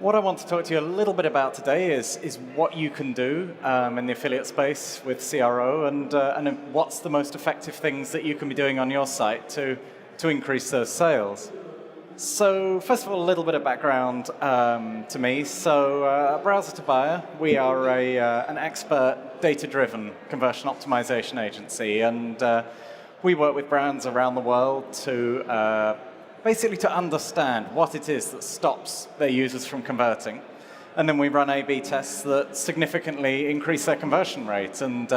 What I want to talk to you a little bit about today is what you can do in the affiliate space with CRO and what's the most effective things that you can be doing on your site to increase those sales. So first of all, a little bit of background to me. So Browser to Buyer, we are an expert data-driven conversion optimization agency, and we work with brands around the world to basically to understand what it is that stops their users from converting. And then we run A/B tests that significantly increase their conversion rate. And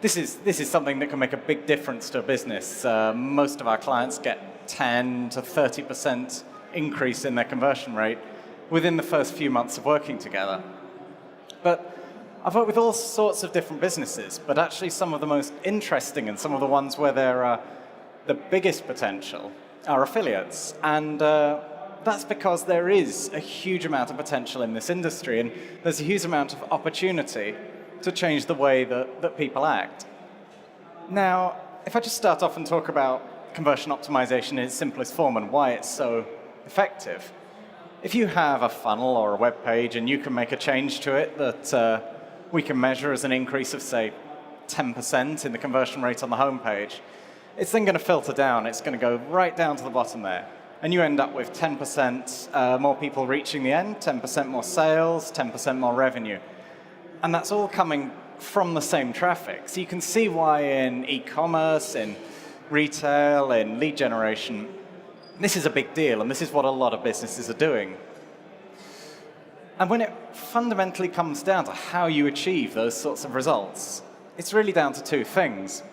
this is something that can make a big difference to a business. Most of our clients get 10 to 30% increase in their conversion rate within the first few months of working together. But I've worked with all sorts of different businesses, but actually some of the most interesting and some of the ones where there are the biggest potential are affiliates. And that's because there is a huge amount of potential in this industry, and there's a huge amount of opportunity to change the way that people act. Now, if I just start off and talk about conversion optimization in its simplest form and why it's so effective. If you have a funnel or a web page and you can make a change to it that we can measure as an increase of, say, 10% in the conversion rate on the home page, it's then going to filter down. It's going to go right down to the bottom there. And you end up with 10% more people reaching the end, 10% more sales, 10% more revenue. And that's all coming from the same traffic. So you can see why in e-commerce, in retail, in lead generation, this is a big deal, and this is what a lot of businesses are doing. And when it fundamentally comes down to how you achieve those sorts of results, it's really down to two things.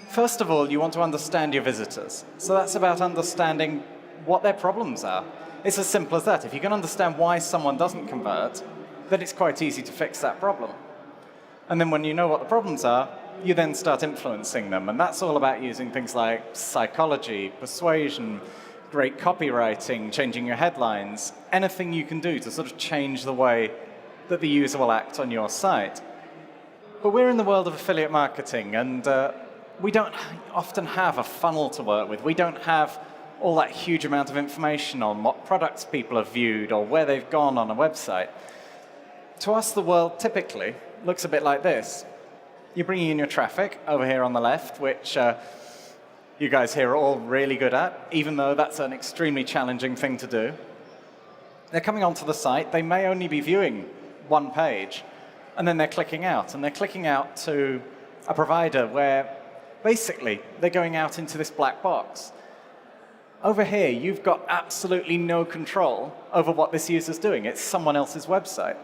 First of all, you want to understand your visitors. So that's about understanding what their problems are. It's as simple as that. If you can understand why someone doesn't convert, then it's quite easy to fix that problem. And then when you know what the problems are, you then start influencing them. And that's all about using things like psychology, persuasion, great copywriting, changing your headlines, anything you can do to sort of change the way that the user will act on your site. But we're in the world of affiliate marketing, and we don't often have a funnel to work with. We don't have all that huge amount of information on what products people have viewed or where they've gone on a website. To us, the world typically looks a bit like this. You're bringing in your traffic over here on the left, which you guys here are all really good at, even though that's an extremely challenging thing to do. They're coming onto the site. They may only be viewing one page, and then they're clicking out. And they're clicking out to a provider where basically they're going out into this black box. Over here, you've got absolutely no control over what this user's doing. It's someone else's website.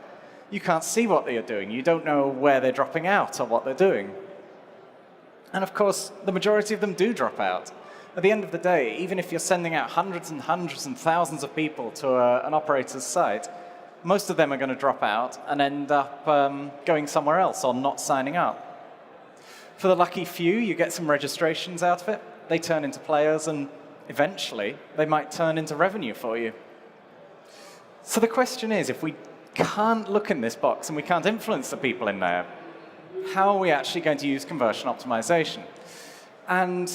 You can't see what they are doing. You don't know where they're dropping out or what they're doing. And of course, the majority of them do drop out. At the end of the day, even if you're sending out hundreds and hundreds and thousands of people to an operator's site, most of them are going to drop out and end up going somewhere else or not signing up. For the lucky few, you get some registrations out of it. They turn into players, and eventually, they might turn into revenue for you. So the question is, if we can't look in this box and we can't influence the people in there, how are we actually going to use conversion optimization? And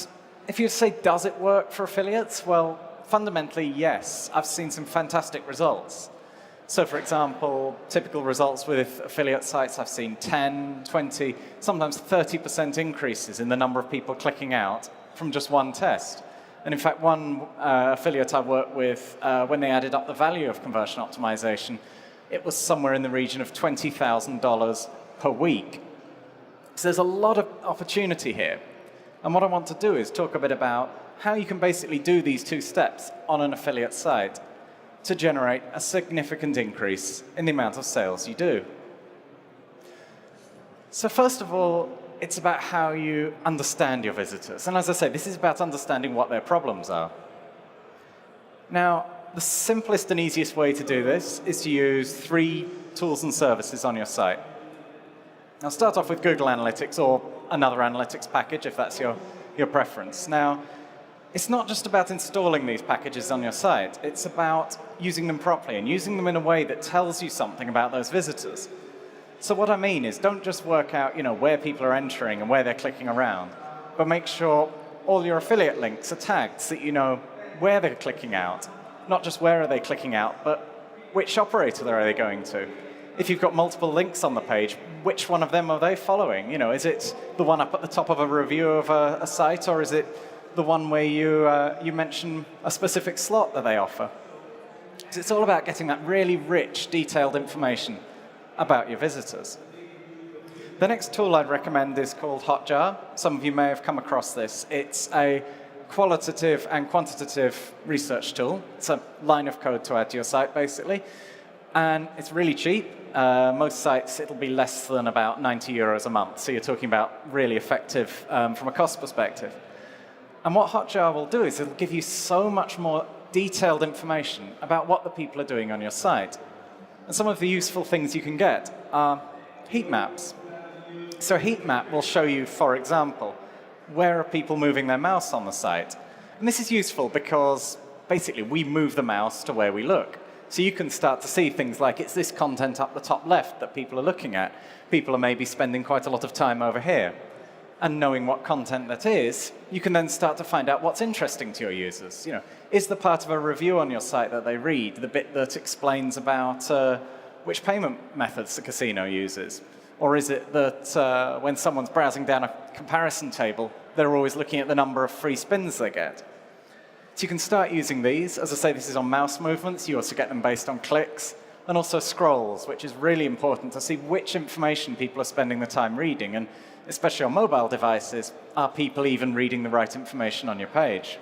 if you say, does it work for affiliates? Well, fundamentally, yes. I've seen some fantastic results. So for example, typical results with affiliate sites, I've seen 10, 20, sometimes 30% increases in the number of people clicking out from just one test. And in fact, one affiliate I worked with, when they added up the value of conversion optimization, it was somewhere in the region of $20,000 per week. So there's a lot of opportunity here. And what I want to do is talk a bit about how you can basically do these two steps on an affiliate site to generate a significant increase in the amount of sales you do. So first of all, it's about how you understand your visitors. And as I say, this is about understanding what their problems are. Now, the simplest and easiest way to do this is to use 3 tools and services on your site. I'll start off with Google Analytics or another analytics package if that's your preference. Now, it's not just about installing these packages on your site. It's about using them properly and using them in a way that tells you something about those visitors. So what I mean is don't just work out, where people are entering and where they're clicking around, but make sure all your affiliate links are tagged so that you know where they're clicking out. Not just where are they clicking out, but which operator are they going to? If you've got multiple links on the page, which one of them are they following? Is it the one up at the top of a review of a site, or is it the one where you mention a specific slot that they offer? So it's all about getting that really rich, detailed information about your visitors. The next tool I'd recommend is called Hotjar. Some of you may have come across this. It's a qualitative and quantitative research tool. It's a line of code to add to your site, basically. And it's really cheap. Most sites, it'll be less than about 90 euros a month. So you're talking about really effective from a cost perspective. And what Hotjar will do is it'll give you so much more detailed information about what the people are doing on your site. And some of the useful things you can get are heat maps. So a heat map will show you, for example, where are people moving their mouse on the site. And this is useful because basically we move the mouse to where we look. So you can start to see things like it's this content up the top left that people are looking at. People are maybe spending quite a lot of time over here. And knowing what content that is, you can then start to find out what's interesting to your users. Is the part of a review on your site that they read the bit that explains about which payment methods the casino uses? Or is it that when someone's browsing down a comparison table, they're always looking at the number of free spins they get? So you can start using these. As I say, this is on mouse movements. You also get them based on clicks. And also scrolls, which is really important to see which information people are spending the time reading. And especially on mobile devices, are people even reading the right information on your page?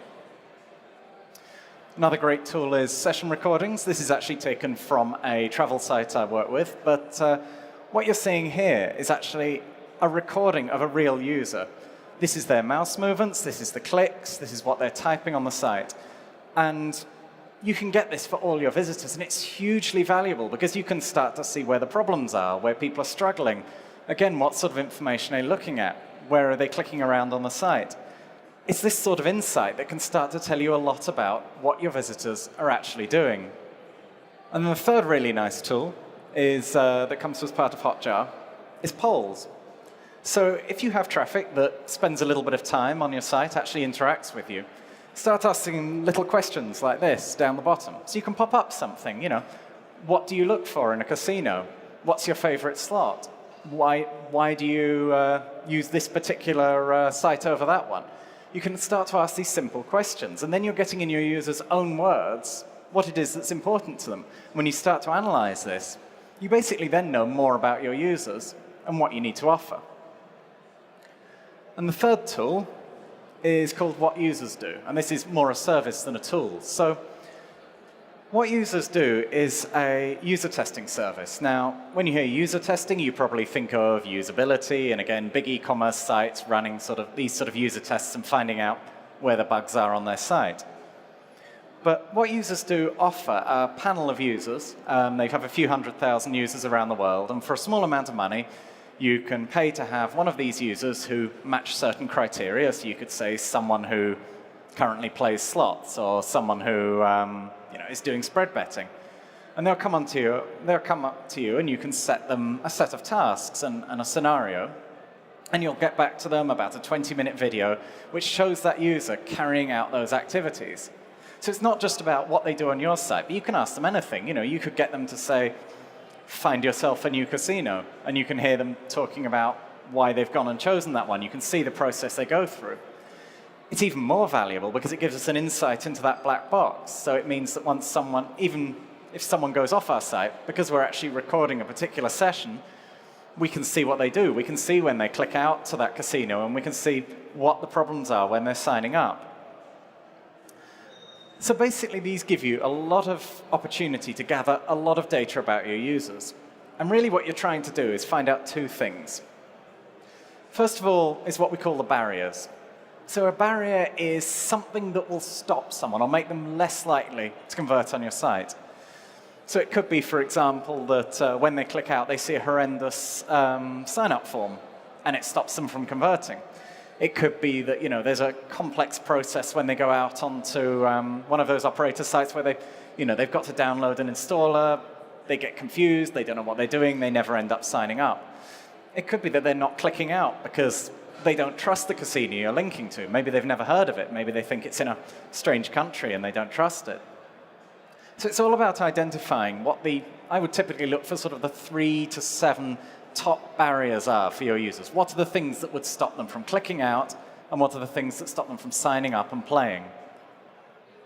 Another great tool is session recordings. This is actually taken from a travel site I work with. But what you're seeing here is actually a recording of a real user. This is their mouse movements, this is the clicks, this is what they're typing on the site. And you can get this for all your visitors, and it's hugely valuable because you can start to see where the problems are, where people are struggling. Again, what sort of information are they looking at? Where are they clicking around on the site? It's this sort of insight that can start to tell you a lot about what your visitors are actually doing. And the third really nice tool is, that comes as part of Hotjar is polls. So if you have traffic that spends a little bit of time on your site, actually interacts with you, start asking little questions like this down the bottom. So you can pop up something, what do you look for in a casino? What's your favorite slot? Why do you use this particular site over that one? You can start to ask these simple questions, and then you're getting in your users' own words what it is that's important to them. When you start to analyze this, you basically then know more about your users and what you need to offer. And the third tool is called What Users Do, and this is more a service than a tool. So what users do is a user testing service. Now, when you hear user testing, you probably think of usability, and again, big e-commerce sites running these sort of user tests and finding out where the bugs are on their site. But what users do offer a panel of users. They have a few 100,000 users around the world, and for a small amount of money, you can pay to have one of these users who match certain criteria. So you could say someone who currently plays slots, or someone who is doing spread betting. And they'll come up to you, and you can set them a set of tasks and a scenario. And you'll get back to them about a 20-minute video, which shows that user carrying out those activities. So it's not just about what they do on your site, but you can ask them anything. You could get them to say, find yourself a new casino, and you can hear them talking about why they've gone and chosen that one. You can see the process they go through. It's even more valuable because it gives us an insight into that black box. So it means that once even if someone goes off our site, because we're actually recording a particular session, we can see what they do. We can see when they click out to that casino, and we can see what the problems are when they're signing up. So basically, these give you a lot of opportunity to gather a lot of data about your users. And really what you're trying to do is find out two things. First of all is what we call the barriers. So a barrier is something that will stop someone or make them less likely to convert on your site. So it could be, for example, that when they click out, they see a horrendous sign-up form, and it stops them from converting. It could be that there's a complex process when they go out onto one of those operator sites where they've got to download an installer, they get confused, they don't know what they're doing, they never end up signing up. It could be that they're not clicking out because they don't trust the casino you're linking to. Maybe they've never heard of it. Maybe they think it's in a strange country and they don't trust it. So it's all about identifying what I would typically look for sort of the 3 to 7 top barriers are for your users. What are the things that would stop them from clicking out, and what are the things that stop them from signing up and playing?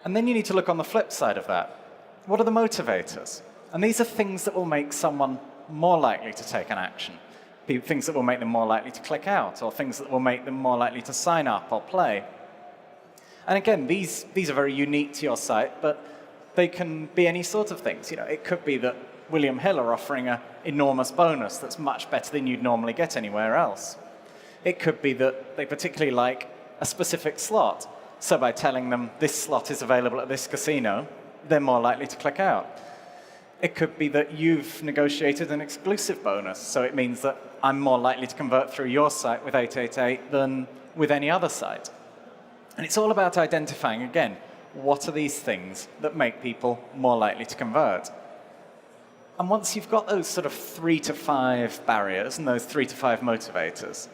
And then you need to look on the flip side of that. What are the motivators? And these are things that will make someone more likely to take an action. Things that will make them more likely to click out, or things that will make them more likely to sign up or play. And again, these are very unique to your site, but they can be any sort of things. It could be that William Hill are offering an enormous bonus that's much better than you'd normally get anywhere else. It could be that they particularly like a specific slot. So by telling them this slot is available at this casino, they're more likely to click out. It could be that you've negotiated an exclusive bonus, so it means that I'm more likely to convert through your site with 888 than with any other site. And it's all about identifying, again, what are these things that make people more likely to convert? And once you've got those sort of 3 to 5 barriers and those 3 to 5 motivators,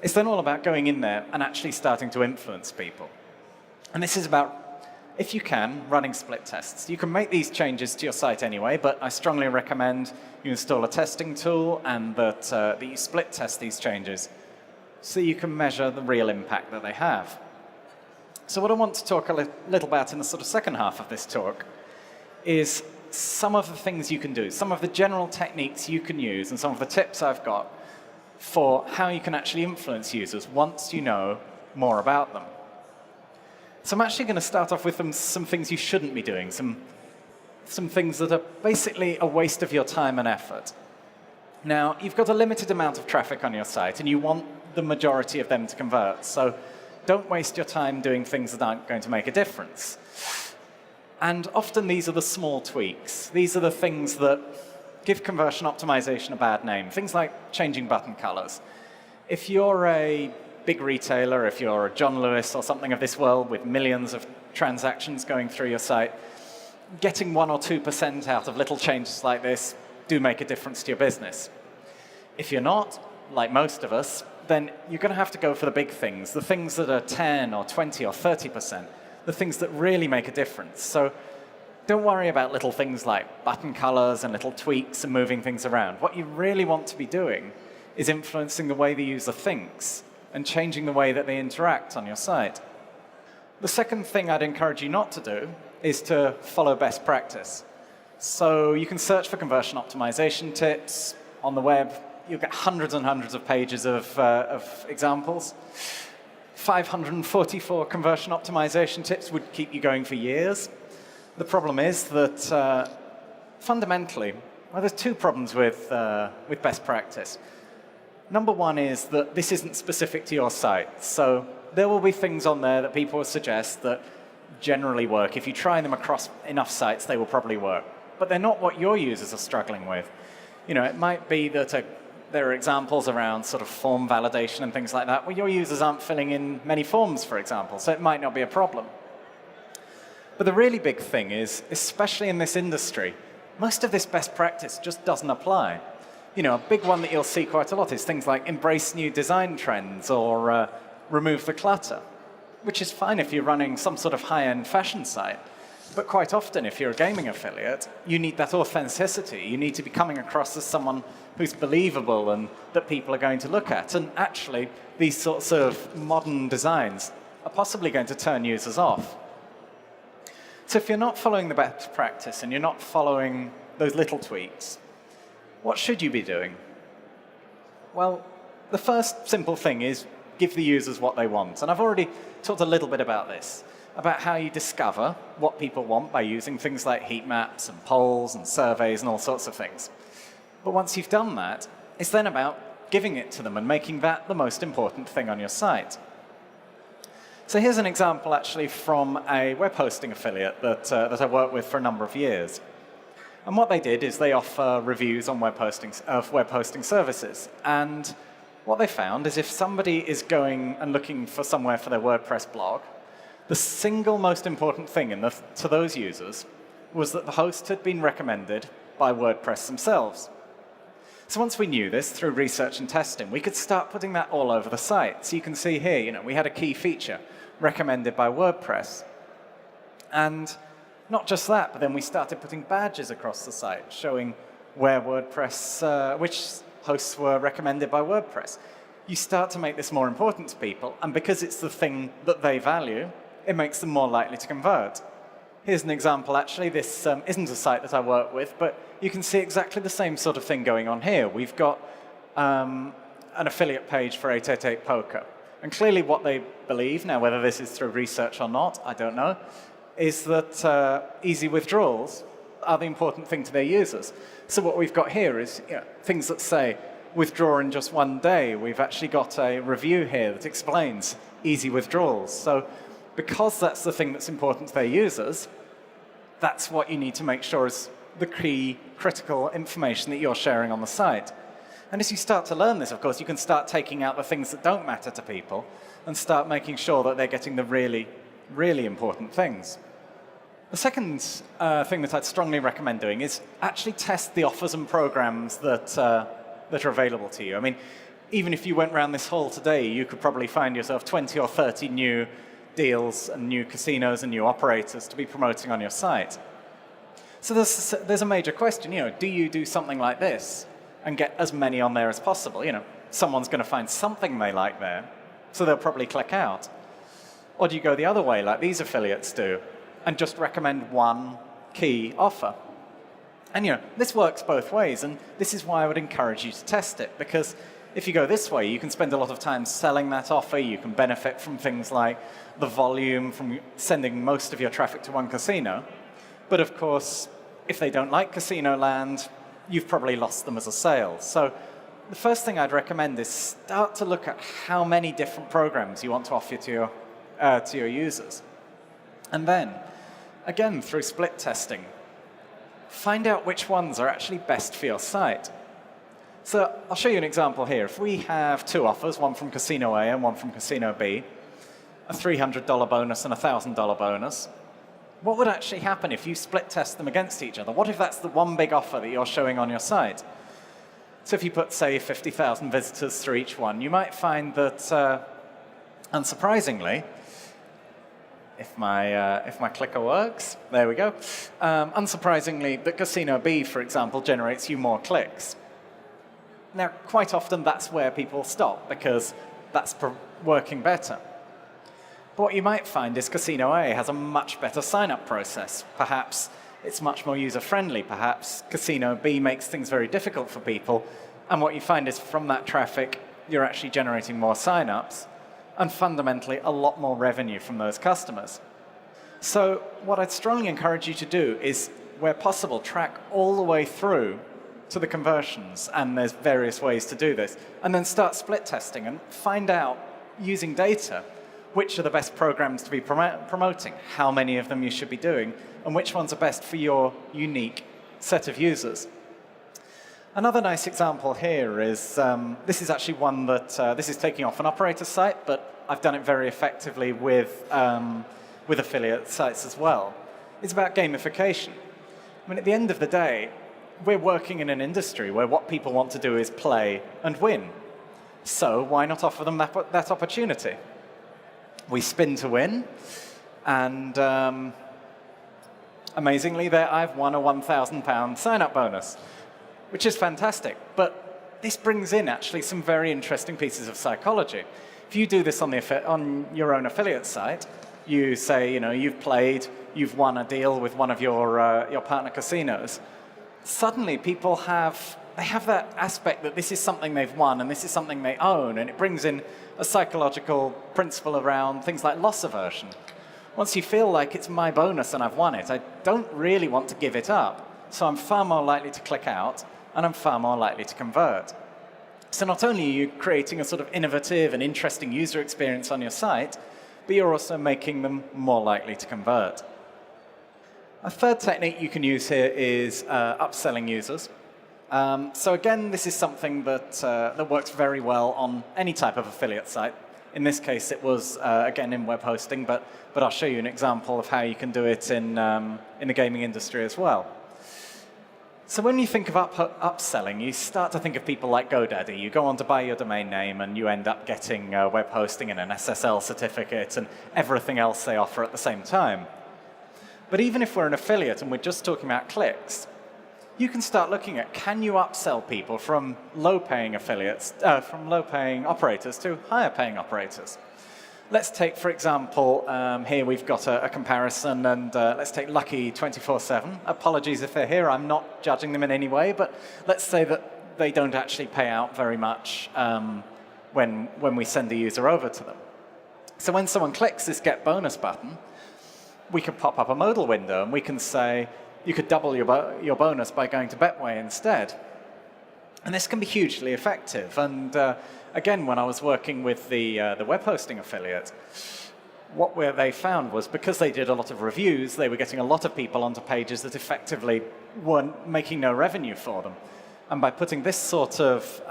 it's then all about going in there and actually starting to influence people. And this is about, if you can, running split tests. You can make these changes to your site anyway, but I strongly recommend you install a testing tool and that you split test these changes so you can measure the real impact that they have. So what I want to talk a little about in the sort of second half of this talk is some of the things you can do, some of the general techniques you can use, and some of the tips I've got for how you can actually influence users once you know more about them. So I'm actually going to start off with some things you shouldn't be doing, some things that are basically a waste of your time and effort. Now, you've got a limited amount of traffic on your site, and you want the majority of them to convert. So don't waste your time doing things that aren't going to make a difference. And often these are the small tweaks. These are the things that give conversion optimization a bad name. Things like changing button colors. If you're a big retailer, if you're a John Lewis or something of this world with millions of transactions going through your site, getting 1 or 2% out of little changes like this do make a difference to your business. If you're not, like most of us, then you're going to have to go for the big things, the things that are 10 or 20 or 30%, the things that really make a difference. So don't worry about little things like button colors and little tweaks and moving things around. What you really want to be doing is influencing the way the user thinks and changing the way that they interact on your site. The second thing I'd encourage you not to do is to follow best practice. So you can search for conversion optimization tips on the web. You'll get hundreds and hundreds of pages of examples. 544 conversion optimization tips would keep you going for years. The problem is that fundamentally, there's 2 problems with best practice. Number one is that this isn't specific to your site. So there will be things on there that people will suggest that generally work. If you try them across enough sites, they will probably work. But they're not what your users are struggling with. It might be that there are examples around sort of form validation and things like that, where your users aren't filling in many forms, for example, so it might not be a problem. But the really big thing is, especially in this industry, most of this best practice just doesn't apply. A big one that you'll see quite a lot is things like embrace new design trends or remove the clutter, which is fine if you're running some sort of high-end fashion site. But quite often, if you're a gaming affiliate, you need that authenticity. You need to be coming across as someone who's believable and that people are going to look at. And actually, these sorts of modern designs are possibly going to turn users off. So if you're not following the best practice and you're not following those little tweaks, what should you be doing? Well, the first simple thing is give the users what they want. And I've already talked a little bit about this, about how you discover what people want by using things like heat maps and polls and surveys and all sorts of things. But once you've done that, it's then about giving it to them and making that the most important thing on your site. So here's an example actually from a web hosting affiliate that I worked with for a number of years. And what they did is they offer reviews on web hosting services. And what they found is if somebody is going and looking for somewhere for their WordPress blog, the single most important thing to those users was that the host had been recommended by WordPress themselves. So once we knew this through research and testing, we could start putting that all over the site. So you can see here, we had a key feature recommended by WordPress. And Not just that, but then we started putting badges across the site, showing where WordPress, which hosts were recommended by WordPress. You start to make this more important to people, and because it's the thing that they value, it makes them more likely to convert. Here's an example, actually. This isn't a site that I work with, but you can see exactly the same sort of thing going on here. We've got an affiliate page for 888 Poker. And clearly what they believe, now whether this is through research or not, I don't know, is that easy withdrawals are the important thing to their users. So what we've got here is things that say, withdraw in just one day. We've actually got a review here that explains easy withdrawals. So because that's the thing that's important to their users, that's what you need to make sure is the key critical information that you're sharing on the site. And as you start to learn this, of course, you can start taking out the things that don't matter to people and start making sure that they're getting the really, really important things. The second thing that I'd strongly recommend doing is actually test the offers and programs that are available to you. I mean, even if you went around this hall today, you could probably find yourself 20 or 30 new deals and new casinos and new operators to be promoting on your site. So there's a major question, do you do something like this and get as many on there as possible? Someone's going to find something they like there, so they'll probably click out. Or do you go the other way, like these affiliates do, and just recommend one key offer? And this works both ways, and this is why I would encourage you to test it, because if you go this way, you can spend a lot of time selling that offer. You can benefit from things like the volume from sending most of your traffic to one casino. But of course, if they don't like Casino Land, you've probably lost them as a sale. So the first thing I'd recommend is start to look at how many different programs you want to offer to your users. And then, again, through split testing, find out which ones are actually best for your site. So I'll show you an example here. If we have two offers, one from Casino A and one from Casino B, a $300 bonus and a $1,000 bonus, what would actually happen if you split test them against each other? What if that's the one big offer that you're showing on your site? So if you put, say, 50,000 visitors through each one, you might find that, unsurprisingly, if my clicker works, there we go, unsurprisingly, that Casino B, for example, generates you more clicks. Now, quite often that's where people stop, because that's working better. But what you might find is Casino A has a much better sign-up process. Perhaps it's much more user-friendly. Perhaps Casino B makes things very difficult for people. And what you find is from that traffic, you're actually generating more sign-ups and fundamentally a lot more revenue from those customers. So what I'd strongly encourage you to do is, where possible, track all the way through to the conversions. And there's various ways to do this. And then start split testing and find out, using data, which are the best programs to be promoting, how many of them you should be doing, and which ones are best for your unique set of users. Another nice example here is, this is actually one that, this is taking off an operator site, but I've done it very effectively with affiliate sites as well. It's about gamification. I mean, at the end of the day, we're working in an industry where what people want to do is play and win. So why not offer them that opportunity? We spin to win, and amazingly, there I've won a £1,000 sign-up bonus, which is fantastic. But this brings in actually some very interesting pieces of psychology. If you do this on your own affiliate site, you say, you've played, you've won a deal with one of your partner casinos. Suddenly, people have that aspect that this is something they've won and this is something they own, and it brings in a psychological principle around things like loss aversion. Once you feel like it's my bonus and I've won it, I don't really want to give it up, so I'm far more likely to click out and I'm far more likely to convert. So not only are you creating a sort of innovative and interesting user experience on your site, but you're also making them more likely to convert. A third technique you can use here is upselling users. So again, this is something that works very well on any type of affiliate site. In this case, it was, again, in web hosting, but I'll show you an example of how you can do it in the gaming industry as well. So when you think of upselling, you start to think of people like GoDaddy. You go on to buy your domain name, and you end up getting web hosting and an SSL certificate and everything else they offer at the same time. But even if we're an affiliate and we're just talking about clicks, you can start looking at, can you upsell people from low-paying affiliates, from low-paying operators to higher-paying operators? Let's take, for example, here we've got a comparison, and let's take Lucky 24/7. Apologies if they're here, I'm not judging them in any way, but let's say that they don't actually pay out very much when we send a user over to them. So when someone clicks this Get Bonus button, we can pop up a modal window, and we can say, you could double your bonus by going to Betway instead. And this can be hugely effective. And again, when I was working with the web hosting affiliate, what they found was because they did a lot of reviews, they were getting a lot of people onto pages that effectively weren't making no revenue for them. And by putting this sort of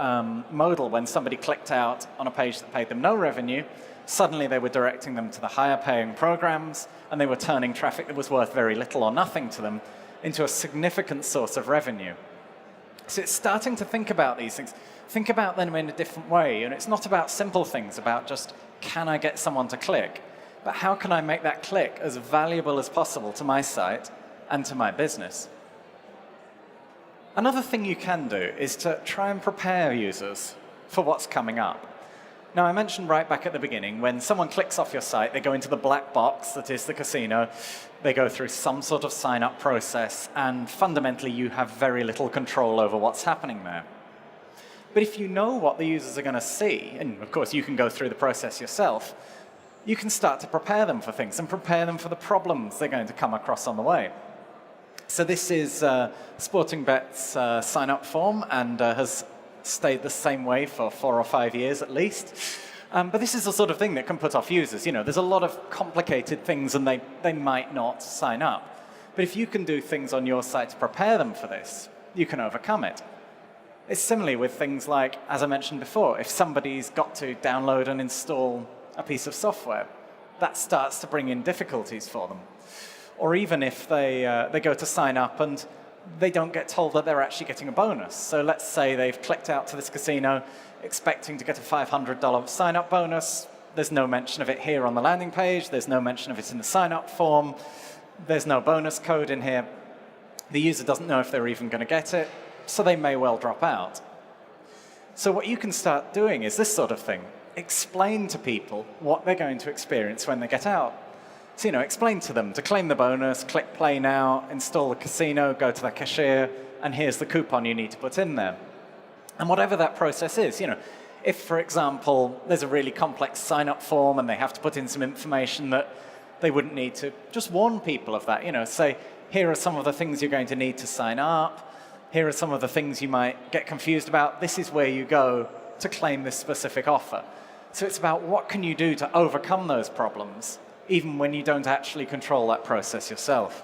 modal, when somebody clicked out on a page that paid them no revenue, suddenly they were directing them to the higher paying programs, and they were turning traffic that was worth very little or nothing to them into a significant source of revenue. So it's starting to think about these things. Think about them in a different way. And it's not about simple things, about just, can I get someone to click? But how can I make that click as valuable as possible to my site and to my business? Another thing you can do is to try and prepare users for what's coming up. Now, I mentioned right back at the beginning, when someone clicks off your site, they go into the black box that is the casino. They go through some sort of sign-up process, and fundamentally, you have very little control over what's happening there. But if you know what the users are going to see, and of course, you can go through the process yourself, you can start to prepare them for things and prepare them for the problems they're going to come across on the way. So this is Sportingbet's sign-up form, and has stayed the same way for 4 or 5 years at least. But this is the sort of thing that can put off users. You know, there's a lot of complicated things, and they might not sign up. But if you can do things on your site to prepare them for this, you can overcome it. It's similarly with things like, as I mentioned before, if somebody's got to download and install a piece of software, that starts to bring in difficulties for them. Or even if they go to sign up and they don't get told that they're actually getting a bonus. So let's say they've clicked out to this casino expecting to get a $500 sign-up bonus. There's no mention of it here on the landing page. There's no mention of it in the sign-up form. There's no bonus code in here. The user doesn't know if they're even going to get it, so they may well drop out. So what you can start doing is this sort of thing. Explain to people what they're going to experience when they get out. So, you know, explain to them to claim the bonus, click play now, install the casino, go to the cashier, and here's the coupon you need to put in there. And whatever that process is, you know, if, for example, there's a really complex sign-up form and they have to put in some information that they wouldn't need to, just warn people of that. You know, say, here are some of the things you're going to need to sign up. Here are some of the things you might get confused about. This is where you go to claim this specific offer. So it's about what can you do to overcome those problems, even when you don't actually control that process yourself.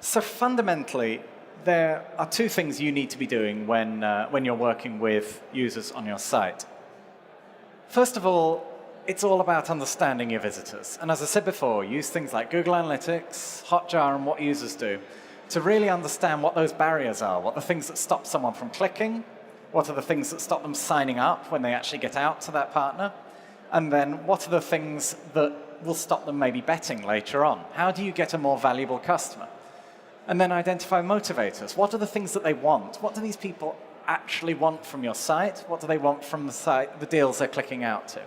So fundamentally, there are 2 things you need to be doing when you're working with users on your site. First of all, it's all about understanding your visitors. And as I said before, use things like Google Analytics, Hotjar, and what users do to really understand what those barriers are, what the things that stop someone from clicking, what are the things that stop them signing up when they actually get out to that partner, and then what are the things that will stop them maybe betting later on. How do you get a more valuable customer? And then identify motivators. What are the things that they want? What do these people actually want from your site? What do they want from the site, the deals they're clicking out to?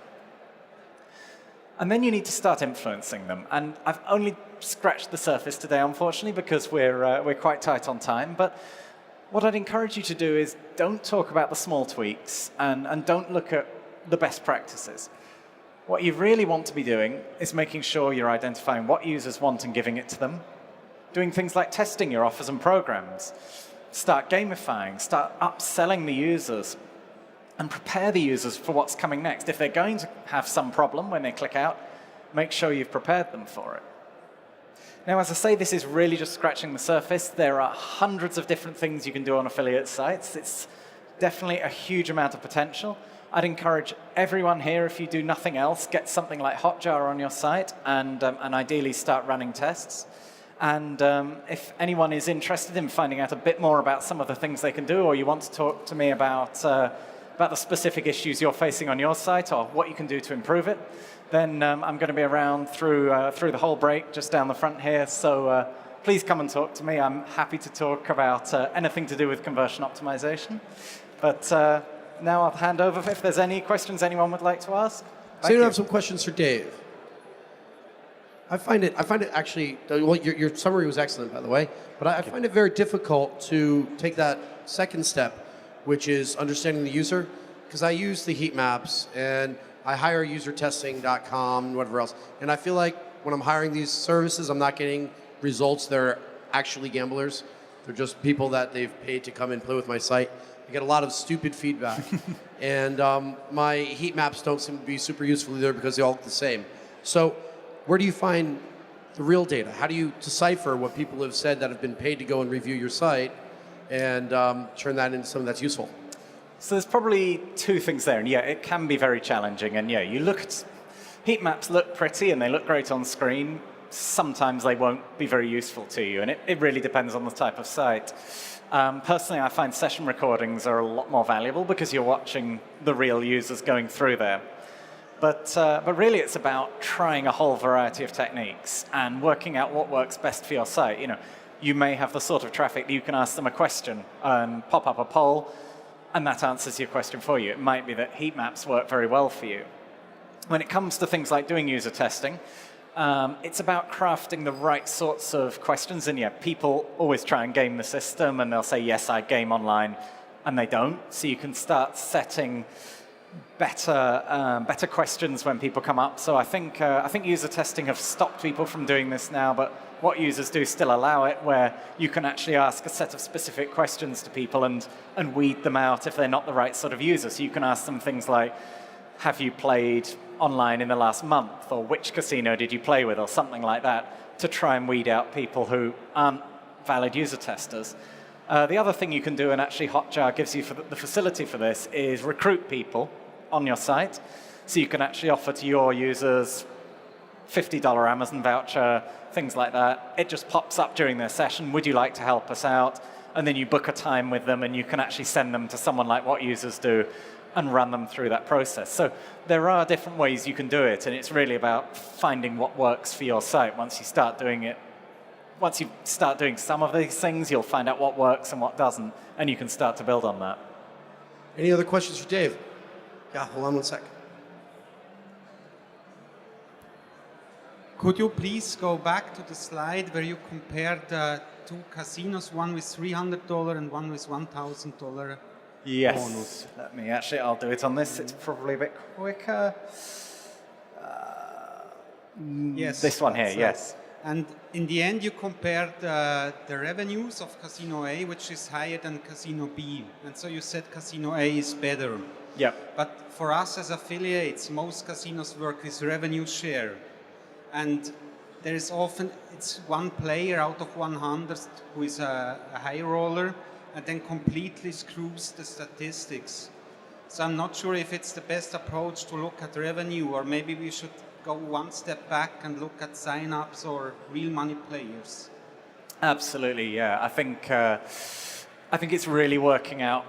And then you need to start influencing them. And I've only scratched the surface today, unfortunately, because we're quite tight on time. But what I'd encourage you to do is don't talk about the small tweaks and don't look at the best practices. What you really want to be doing is making sure you're identifying what users want and giving it to them, doing things like testing your offers and programs, start gamifying, start upselling the users, and prepare the users for what's coming next. If they're going to have some problem when they click out, make sure you've prepared them for it. Now, as I say, this is really just scratching the surface. There are hundreds of different things you can do on affiliate sites. It's definitely a huge amount of potential. I'd encourage everyone here, if you do nothing else, get something like Hotjar on your site and ideally start running tests. And if anyone is interested in finding out a bit more about some of the things they can do, or you want to talk to me about the specific issues you're facing on your site or what you can do to improve it, then I'm going to be around through the whole break, just down the front here. So please come and talk to me. I'm happy to talk about anything to do with conversion optimization. But now I'll hand over if there's any questions anyone would like to ask. So you have some questions for Dave. I find it actually, well, your summary was excellent, by the way, but I find it very difficult to take that second step, which is understanding the user, because I use the Heatmaps and I hire usertesting.com and whatever else, and I feel like when I'm hiring these services, I'm not getting results that are actually gamblers. They're just people that they've paid to come and play with my site. I get a lot of stupid feedback, and my Heatmaps don't seem to be super useful either because they all look the same. So where do you find the real data? How do you decipher what people have said that have been paid to go and review your site and turn that into something that's useful? So there's probably two things there, and yeah, it can be very challenging. And yeah, you look at Heatmaps look pretty and they look great on screen. Sometimes they won't be very useful to you, and it really depends on the type of site. Personally, I find session recordings are a lot more valuable because you're watching the real users going through there. But really, it's about trying a whole variety of techniques and working out what works best for your site. You know, you may have the sort of traffic that you can ask them a question and pop up a poll, and that answers your question for you. It might be that Heatmaps work very well for you. When it comes to things like doing user testing, it's about crafting the right sorts of questions. And yeah, people always try and game the system, and they'll say, yes, I game online, and they don't. So you can start setting better questions when people come up. So I think user testing have stopped people from doing this now, but what users do still allow it, where you can actually ask a set of specific questions to people and weed them out if they're not the right sort of user. So you can ask them things like, have you played online in the last month, or which casino did you play with, or something like that, to try and weed out people who aren't valid user testers. The other thing you can do, and actually Hotjar gives you the facility for this, is recruit people on your site. So you can actually offer to your users $50 Amazon voucher, things like that. It just pops up during their session. Would you like to help us out? And then you book a time with them, and you can actually send them to someone like What Users Do and run them through that process. So there are different ways you can do it, and it's really about finding what works for your site. Once you start doing some of these things, you'll find out what works and what doesn't, and you can start to build on that. Any other questions for Dave? Yeah, hold on one sec. Could you please go back to the slide where you compared two casinos, one with $300 and one with $1,000 yes. bonus? I'll do it on this. It's probably a bit quicker. Yes. This one here, yes. And in the end, you compared the revenues of Casino A, which is higher than Casino B. And so you said Casino A is better. Yep. But for us as affiliates, most casinos work with revenue share. And there is often, it's one player out of 100 who is a high roller and then completely screws the statistics. So I'm not sure if it's the best approach to look at revenue, or maybe we should go one step back and look at sign-ups or real money players. Absolutely, yeah. I think it's really working out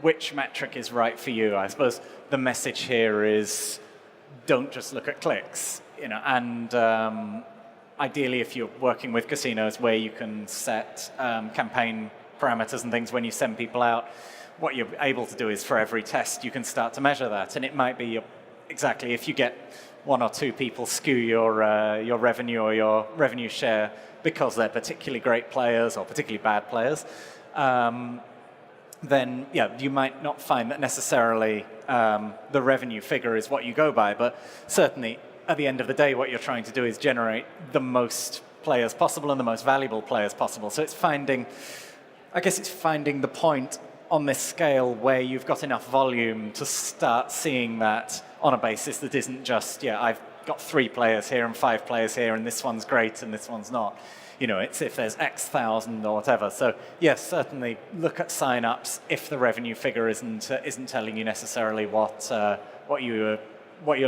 which metric is right for you. I suppose the message here is don't just look at clicks, and ideally if you're working with casinos where you can set campaign parameters and things when you send people out, what you're able to do is for every test you can start to measure that, and it might be exactly if you get one or two people skew your revenue or your revenue share because they're particularly great players or particularly bad players, then yeah, you might not find that necessarily the revenue figure is what you go by, but certainly at the end of the day what you're trying to do is generate the most players possible and the most valuable players possible. So it's finding the point on this scale where you've got enough volume to start seeing that on a basis that isn't just, I've got 3 players here and 5 players here and this one's great and this one's not. It's if there's X thousand or whatever. So yes, certainly look at sign-ups if the revenue figure isn't telling you necessarily what you're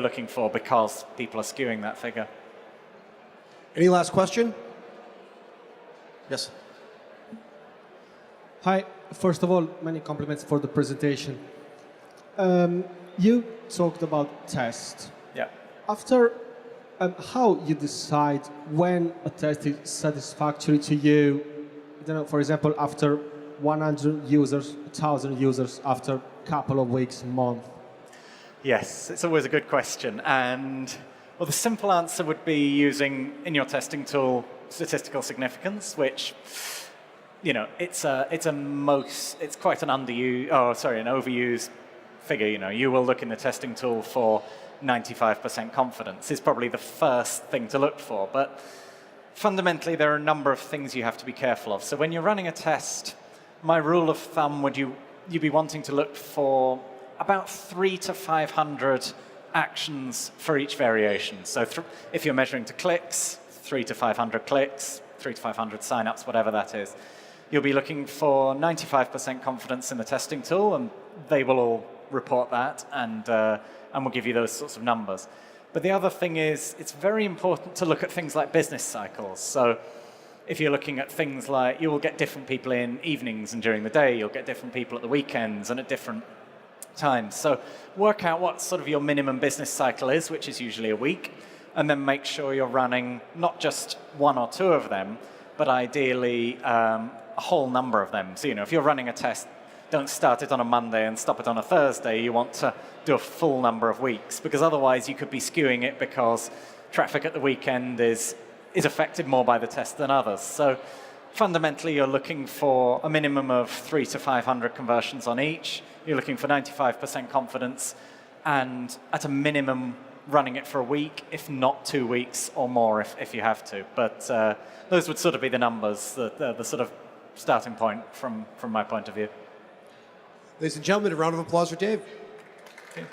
looking for because people are skewing that figure. Any last question? Yes. Hi. First of all, many compliments for the presentation. You talked about test. Yeah. after how you decide when a test is satisfactory to you? I don't know, for example, after 100 users, 1,000 users, after a couple of weeks, month. Yes, it's always a good question. And well, the simple answer would be using in your testing tool statistical significance, which it's quite an overused figure. You will look in the testing tool for 95% confidence is probably the first thing to look for. But fundamentally, there are a number of things you have to be careful of. So when you're running a test, my rule of thumb would you'd be wanting to look for about 300 to 500 actions for each variation. So if you're measuring to clicks, 300 to 500 clicks, 300 to 500 signups, whatever that is. You'll be looking for 95% confidence in the testing tool, and they will all report that, and will give you those sorts of numbers. But the other thing is, it's very important to look at things like business cycles. So if you're looking at things like, you will get different people in evenings and during the day, you'll get different people at the weekends and at different times. So work out what sort of your minimum business cycle is, which is usually a week, and then make sure you're running not just one or two of them, but ideally a whole number of them. So, if you're running a test, don't start it on a Monday and stop it on a Thursday. You want to do a full number of weeks, because otherwise you could be skewing it because traffic at the weekend is affected more by the test than others. So fundamentally, you're looking for a minimum of 300 to 500 conversions on each. You're looking for 95% confidence, and at a minimum, running it for a week, if not 2 weeks or more if you have to. But those would sort of be the numbers, the sort of starting point from my point of view. Ladies and gentlemen, a round of applause for Dave. Okay.